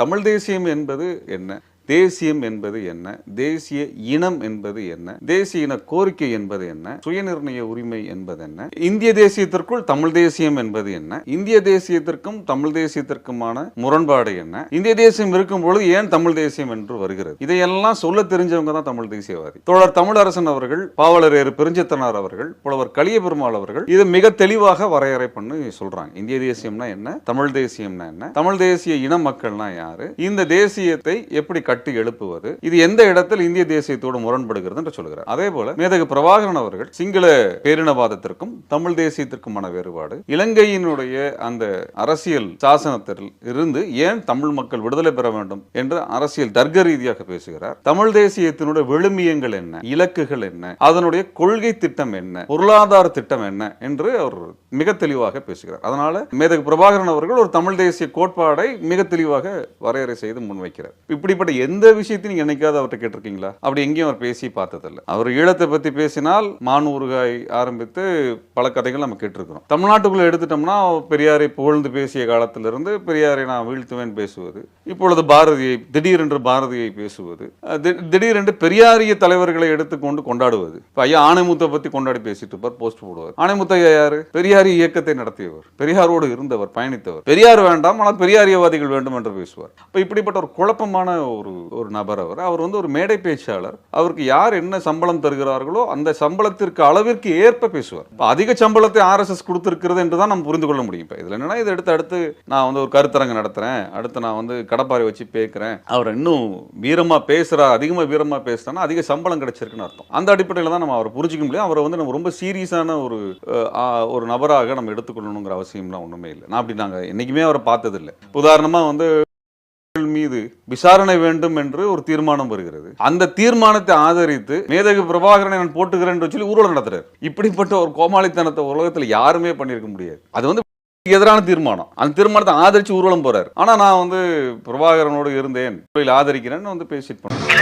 தமிழ் தேசியம் என்பது என்ன? தேசியம் என்பது என்ன? தேசிய இனம் என்பது என்ன? தேசிய இன கோரிக்கை என்பது என்ன? சுயநிர்ணய உரிமை என்பது என்ன? இந்திய தேசியத்திற்குள் தமிழ் தேசியம் என்பது என்ன? இந்திய தேசியத்திற்கும் தமிழ் தேசியத்திற்குமான முரண்பாடு என்ன? இந்திய தேசியம் இருக்கும் பொழுது ஏன் தமிழ் தேசியம் என்று வருகிறது? இதையெல்லாம் சொல்ல தெரிஞ்சவங்க தான் தமிழ் தேசியவாதி. தோழர் தமிழரசன் அவர்கள், பாவலரேறு பெருஞ்சத்தனார் அவர்கள், புலவர் கலிய பெருமாள் அவர்கள் இதை மிக தெளிவாக வரையறை பண்ணி சொல்றாங்க. இந்திய தேசியம்னா என்ன? தமிழ் தேசியம்னா என்ன? தமிழ் தேசிய இன மக்கள்னா யாரு? இந்த தேசியத்தை எப்படி கட்டி எழுப்புவது? இது எந்த இடத்தில் இந்திய தேசியத்தோடு முரண்படுகிறது என்று சொல்கிறார். அதே போல மேதகு பிரபாகரன் அவர்கள் சிங்கள பேரினவாதத்திற்கும் தமிழ் தேசியத்திற்குமான வேறுபாடு, இலங்கையினுடைய அந்த அரசியல் சாசனத்தில் இருந்து ஏன் தமிழ் மக்கள் விடுதலை பெற வேண்டும் என்று அரசியல் தர்க்க ரீதியாக பேசுகிறார். தமிழ் தேசியத்தினுடைய விழுமியங்கள் என்ன, இலக்குகள் என்ன, அதனுடைய கொள்கை திட்டம் என்ன, பொருளாதார திட்டம் என்ன என்று அவர் மிக தெளிவாக பேசுகிறார். அதனால மேதகு பிரபாகரன் அவர்கள் ஒரு தமிழ் தேசிய கோட்பாடை மிக தெளிவாக வரையறை செய்து முன்வைக்கிறார். இப்படிப்பட்ட எந்த விஷயத்தையும் நீங்க என்னைக்காவது அவர்கிட்ட கேட்டிருக்கீங்களா? அப்படி எங்கேயும் அவர் பேசி பார்த்ததில்லை. அவர் ஈழத்தை பத்தி பேசினால் மானூறுகாய் ஆரம்பித்து பல கதைகள் நம்ம கேட்டிருக்கிறோம். தமிழ்நாட்டுக்குள்ள எடுத்துட்டோம்னா பெரியாரை புகழ்ந்து பேசிய காலத்திலிருந்து பெரியாரை நான் வீழ்த்துவேன் பேசுவது, இப்பொழுது பாரதியை திடீரென்று பாரதியை பேசுவது, திடீரென்று பெரியாரிய தலைவர்களை எடுத்துக்கொண்டு கொண்டாடுவது. ஐயா ஆணைமுத்தை பத்தி கொண்டாடி பேசிட்டு இருப்பார், போஸ்ட் போடுவார். ஆணைமுத்தையா யாரு? பெரியாரிய இயக்கத்தை நடத்தியவர், பெரியாரோடு இருந்தவர், பயணித்தவர். பெரியார் வேண்டாம் ஆனால் பெரியாரியவாதிகள் வேண்டும் என்று பேசுவார். அப்ப இப்படிப்பட்ட ஒரு குழப்பமான ஒரு நபர் அவர் ஒரு மேடை பேச்சாளர். அவருக்கு யார் என்ன சம்பளம் தருகிறார்களோ அந்த சம்பளத்திற்கு அளவிற்கு ஏற்ப பேசுவார். அதிக சம்பளத்தை RSS கொடுத்திருக்கிறது என்றுதான் நம்ம புரிந்து கொள்ள முடியும். இதுல என்னன்னா, இதை அடுத்து நான் ஒரு கருத்தரங்கு நடத்துறேன், அடுத்து நான் கடப்பாறை வச்சு பேசுறேன், அவர் இன்னும் வீரமா பேசுறா, அதிகமா வீரமா பேசுறா, அதிக சம்பளம் கிடைச்சிருக்குன்னு அர்த்தம். அந்த அடிப்படையில் தான் நம்ம அவரை புரிஞ்சிக்க முடியும். அவரை நம்ம ரொம்ப சீரியஸான ஒரு நபராக நம்ம எடுத்துக்கொள்ளணுங்கிற அவசியம்லாம் ஒண்ணுமே இல்லை. நான் அப்படி நாங்க என்னைக்குமே அவரை பார்த்ததில்லை. உதாரணமா மீது விசாரணை வேண்டும் என்று ஒரு தீர்மானம் வருகிறது. அந்த தீர்மானத்தை ஆதரித்து மேதகு பிரபாகரனை நான் போட்டுகிறேன் சொல்லி ஊர்வலம் நடத்துறாரு. இப்படிப்பட்ட ஒரு கோமாளித்தனத்தை உலகத்தில் யாருமே பண்ணியிருக்க முடியாது. அது எதிரான தீர்மானம். அந்த தீர்மானத்தை ஆதரிச்சு ஊர்வலம் போறாரு. ஆனா நான் பிரபாகரனோடு இருந்தேன், ஆதரிக்கிறேன்னு பேசிட்டு போனேன்.